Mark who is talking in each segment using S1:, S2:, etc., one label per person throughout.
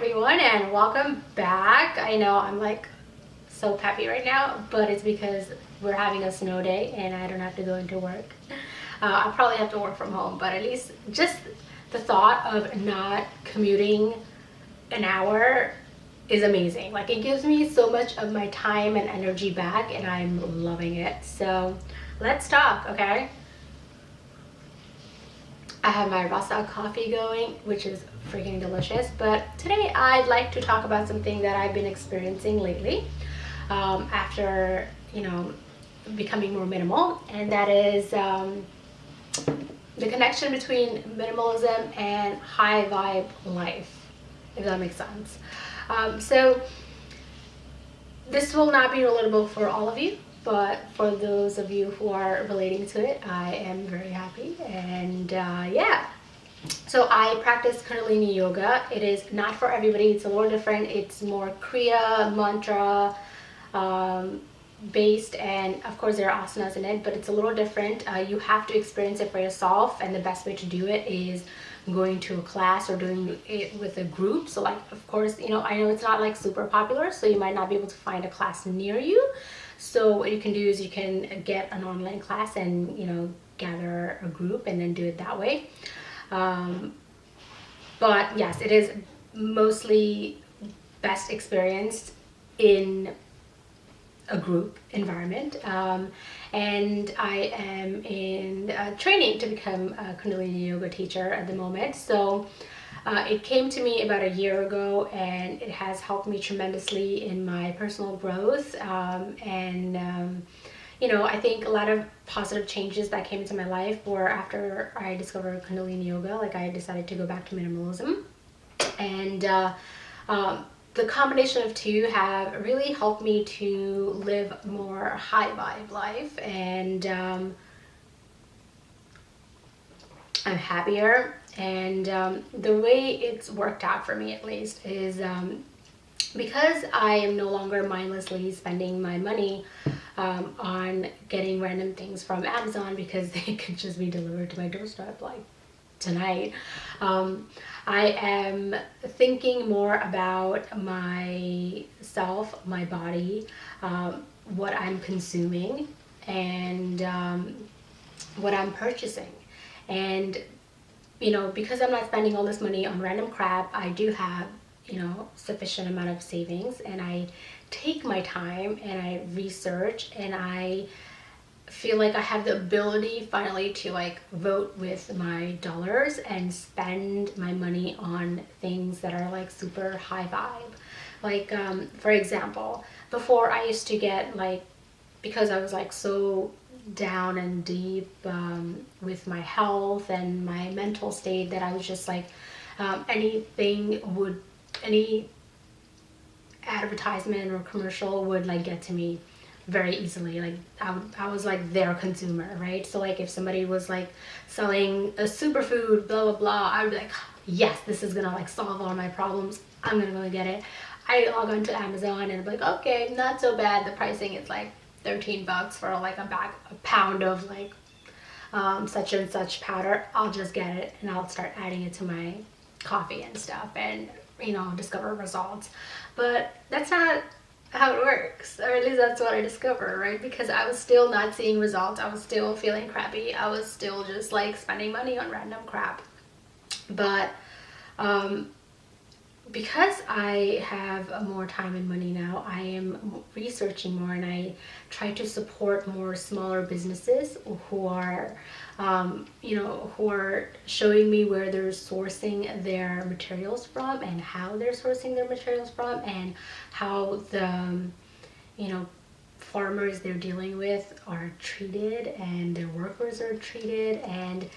S1: everyone, and welcome back. I know I'm like so peppy right now, but it's because we're having a snow day and I don't have to go into work. I'll probably have to work from home, but at least just the thought of not commuting an hour is amazing. Like, it gives me so much of my time and energy back, and I'm loving it. So let's talk, okay? I have my Rasa coffee going, which is freaking delicious. But today I'd like to talk about something that I've been experiencing lately, after, becoming more minimal, and that is the connection between minimalism and high vibe life, if that makes sense. So this will not be relatable for all of you, but for those of you who are relating to it, I am very happy. And yeah, so I practice Kundalini yoga. It is not for everybody. It's a little different. It's more Kriya mantra based, and of course there are asanas in it, but it's a little different. You have to experience it for yourself, and the best way to do it is going to a class or doing it with a group. So, like, of course, I know it's not like super popular, so you might not be able to find a class near you. So what you can do is you can get an online class and gather a group and then do it that way. But yes, it is mostly best experienced in a group environment, and I am in training to become a Kundalini yoga teacher at the moment. So it came to me about a year ago, and it has helped me tremendously in my personal growth, I think a lot of positive changes that came into my life were after I discovered Kundalini yoga. Like, I decided to go back to minimalism, and the combination of two have really helped me to live more high vibe life, and I'm happier. And the way it's worked out for me, at least, is because I am no longer mindlessly spending my money on getting random things from Amazon because they could just be delivered to my doorstep like tonight. I am thinking more about myself, my body, what I'm consuming, and what I'm purchasing. And because I'm not spending all this money on random crap, I do have sufficient amount of savings, and I take my time and I research, and I feel like I have the ability finally to like vote with my dollars and spend my money on things that are like super high vibe. Like, for example, before I used to get, like, because I was like so down and deep with my health and my mental state, that I was just like, any advertisement or commercial would like get to me very easily. Like, I was like their consumer, right? So like, if somebody was like selling a superfood, blah blah blah, I would be like, yes, this is gonna like solve all my problems, I'm gonna go get it. I log on to Amazon and I'm like, okay, not so bad. The pricing is like $13 for like a pound of like such and such powder. I'll just get it and I'll start adding it to my coffee and stuff, and discover results. But that's not how it works, or at least that's what I discovered, right? Because I was still not seeing results. I was still feeling crappy. I was still just like spending money on random crap. But because I have more time and money now, I am researching more, and I try to support more smaller businesses who are who are showing me where they're sourcing their materials from, and how they're sourcing their materials from, and how the farmers they're dealing with are treated, and their workers are treated, and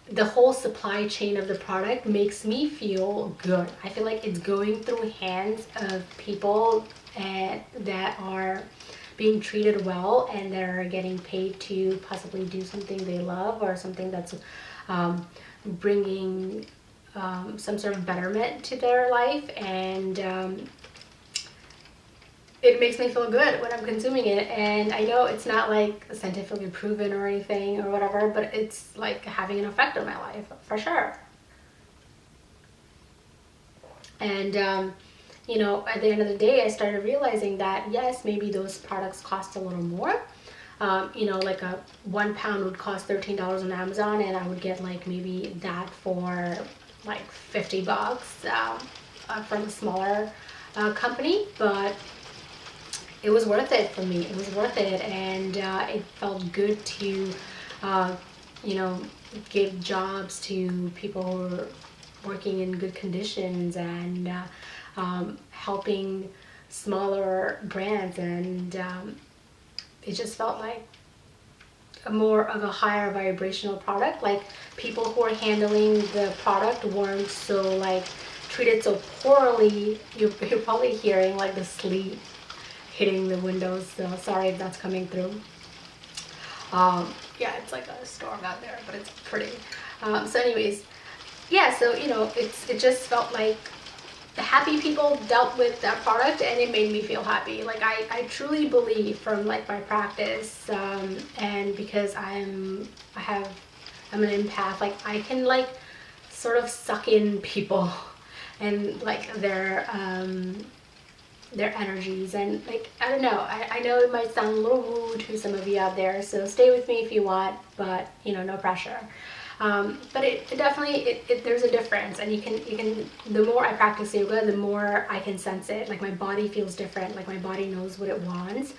S1: the whole supply chain of the product makes me feel good. I feel like it's going through hands of people that are being treated well, and they're getting paid to possibly do something they love, or something that's bringing some sort of betterment to their life. And it makes me feel good when I'm consuming it. And I know it's not like scientifically proven or anything or whatever, but it's like having an effect on my life for sure. And you know, at the end of the day, I started realizing that yes, maybe those products cost a little more. You know, like a 1 pound would cost $13 on Amazon, and I would get like maybe that for like 50 bucks from a smaller company. But it was worth it for me. It was worth it, and it felt good to, you know, give jobs to people who are working in good conditions, and helping smaller brands, and it just felt like a more of a higher vibrational product. Like, people who are handling the product weren't so like treated so poorly. You're probably hearing like the sleet hitting the windows, so sorry if that's coming through. Yeah, it's like a storm out there, but it's pretty. So anyways, yeah, so you know, it just felt like the happy people dealt with that product, and it made me feel happy. Like, I truly believe from like my practice, and because I'm an empath, like I can like sort of suck in people and like their energies, and like I don't know, I know it might sound a little woo to some of you out there, so stay with me if you want, but you know, no pressure. But it definitely, there's a difference, and you can, the more I practice yoga, the more I can sense it. Like, my body feels different, like my body knows what it wants,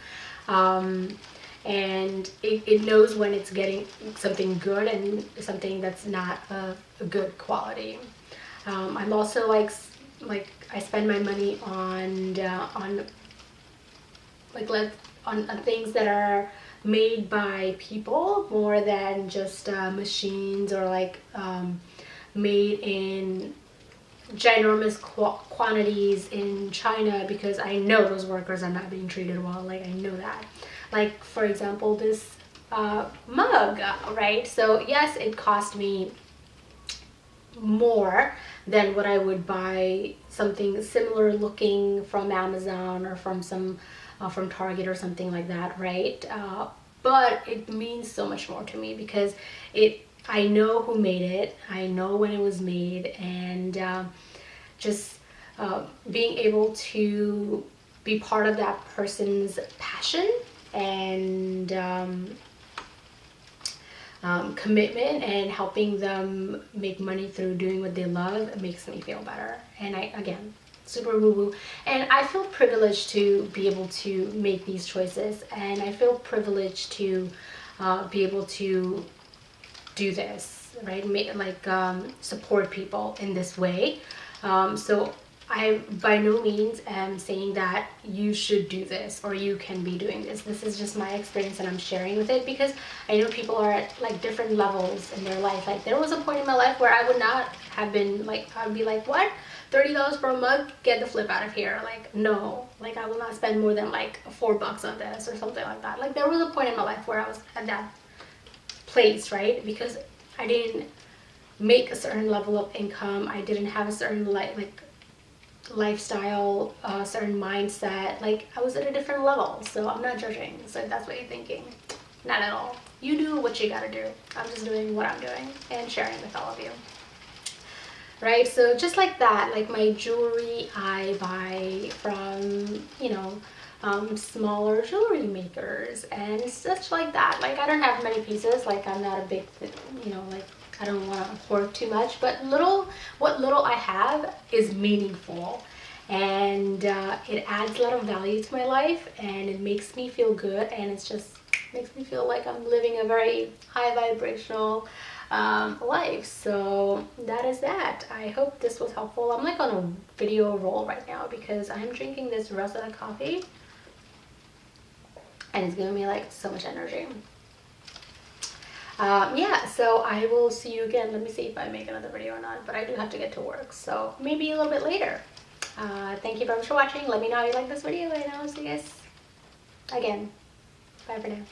S1: and it knows when it's getting something good and something that's not a good quality. I'm also like I spend my money on like on things that are made by people more than just machines, or like made in ginormous quantities in China, because I know those workers are not being treated well. Like, I know that. Like, for example, this mug, right? So yes, it cost me more than what I would buy something similar looking from Amazon, or from some from Target or something like that, right? But it means so much more to me, because I know who made it, I know when it was made, and just being able to be part of that person's passion and commitment, and helping them make money through doing what they love, it makes me feel better. And again, super woo woo, and I feel privileged to be able to make these choices, and I feel privileged to be able to do this, right? Support people in this way. So I by no means am saying that you should do this or you can be doing this. This is just my experience, and I'm sharing with it because I know people are at like different levels in their life. Like, there was a point in my life where I would not have been like, I'd be like, what? $30 for a mug? Get the flip out of here. Like, no, like I will not spend more than like $4 on this or something like that. Like, there was a point in my life where I was at that place, right? Because I didn't make a certain level of income. I didn't have a certain lifestyle, certain mindset. Like, I was at a different level, so I'm not judging. So if that's what you're thinking, not at all. You do what you gotta do. I'm just doing what I'm doing and sharing with all of you. Right, so just like that, like my jewelry, I buy from, you know, smaller jewelry makers and such like that. Like, I don't have many pieces. Like, I'm not a big, you know, like, I don't want to hoard too much, but what little I have is meaningful, and it adds a lot of value to my life, and it makes me feel good, and it's just makes me feel like I'm living a very high vibrational life. So that is that. I hope this was helpful. I'm like on a video roll right now because I'm drinking this Rosetta coffee, and it's giving me like so much energy. Yeah, so I will see you again. Let me see if I make another video or not, but I do have to get to work, so maybe a little bit later. Thank you very much for watching. Let me know how you like this video, and I'll see you guys again. Bye for now.